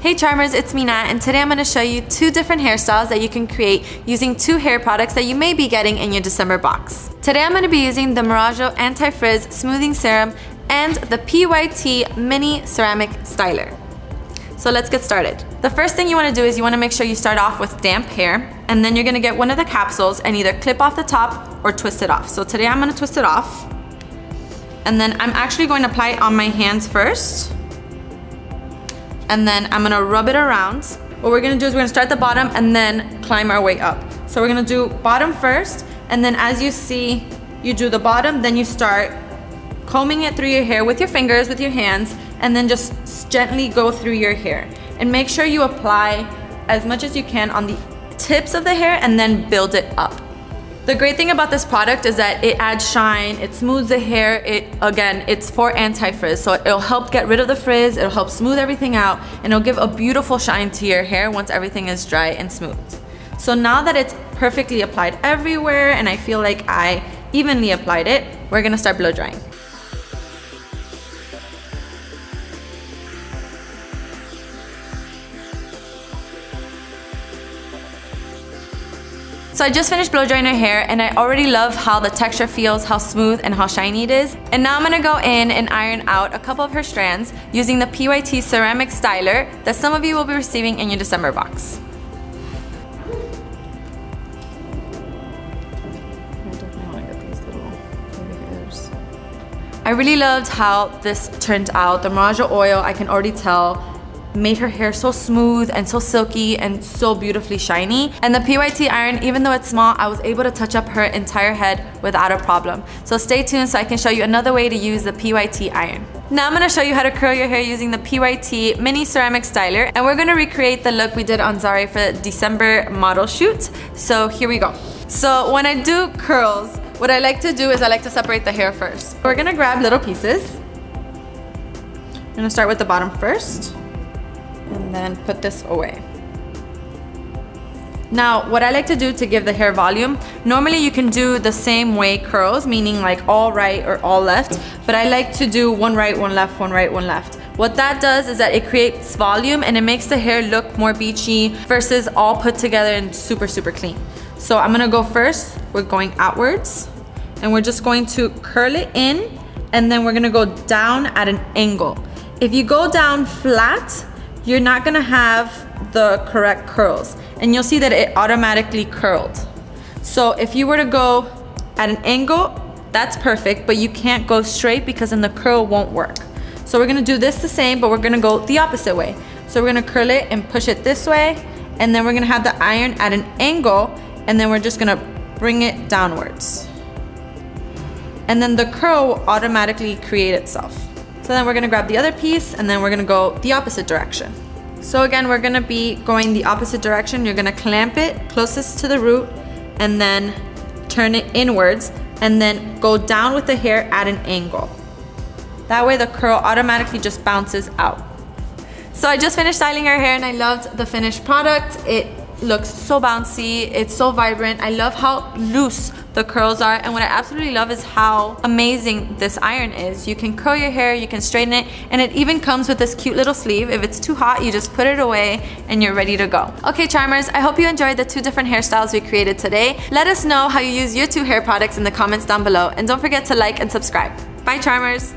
Hey Charmers, it's me Nat, and today I'm going to show you 2 different hairstyles that you can create using 2 hair products that you may be getting in your December box. Today I'm going to be using the Marajo Anti Frizz Smoothing Serum and the PYT Mini Ceramic Styler. So let's get started. The first thing you want to do is you want to make sure you start off with damp hair, and then you're going to get one of the capsules and either clip off the top or twist it off. So today I'm going to twist it off, and then I'm actually going to apply it on my hands first. And then I'm gonna rub it around. What we're gonna do is we're gonna start at the bottom and then climb our way up. So we're gonna do bottom first, and then as you see, you do the bottom, then you start combing it through your hair with your fingers, with your hands, and then just gently go through your hair. And make sure you apply as much as you can on the tips of the hair and then build it up. The great thing about this product is that it adds shine, it smooths the hair, it's for anti-frizz, so it'll help get rid of the frizz, it'll help smooth everything out, and it'll give a beautiful shine to your hair once everything is dry and smooth. So now that it's perfectly applied everywhere, and I feel like I evenly applied it, we're gonna start blow drying. So I just finished blow drying her hair, and I already love how the texture feels, how smooth and how shiny it is. And now I'm gonna go in and iron out a couple of her strands using the PYT Ceramic Styler that some of you will be receiving in your December box. I really loved how this turned out. The Marajo oil, I can already tell, made her hair so smooth and so silky and so beautifully shiny. And the PYT iron, even though it's small, I was able to touch up her entire head without a problem. So stay tuned so I can show you another way to use the PYT iron. Now I'm going to show you how to curl your hair using the PYT Mini Ceramic Styler, and we're going to recreate the look we did on Zari for the December model shoot. So here we go. So when I do curls, what I like to do is I like to separate the hair first. We're going to grab little pieces. I'm going to start with the bottom first, and then put this away. Now, what I like to do to give the hair volume, normally you can do the same way curls, meaning like all right or all left, but I like to do one right, one left, one right, one left. What that does is that it creates volume and it makes the hair look more beachy versus all put together and super, super clean. So I'm gonna go first, we're going outwards, and we're just going to curl it in, and then we're gonna go down at an angle. If you go down flat, you're not gonna have the correct curls, and you'll see that it automatically curled. So if you were to go at an angle, that's perfect, but you can't go straight because then the curl won't work. So we're gonna do this the same, but we're gonna go the opposite way. So we're gonna curl it and push it this way, and then we're gonna have the iron at an angle, and then we're just gonna bring it downwards. And then the curl will automatically create itself. So then we're gonna grab the other piece, and then we're gonna go the opposite direction. So again, we're gonna be going the opposite direction. You're gonna clamp it closest to the root, and then turn it inwards, and then go down with the hair at an angle. That way the curl automatically just bounces out. So I just finished styling her hair, and I loved the finished product. It looks so bouncy, it's so vibrant. I love how loose the curls are, and what I absolutely love is how amazing this iron is. You can curl your hair, you can straighten it, and it even comes with this cute little sleeve. If it's too hot, you just put it away and you're ready to go. Okay Charmers, I hope you enjoyed the 2 different hairstyles we created today. Let us know how you use your 2 hair products in the comments down below, and don't forget to like and subscribe. Bye Charmers!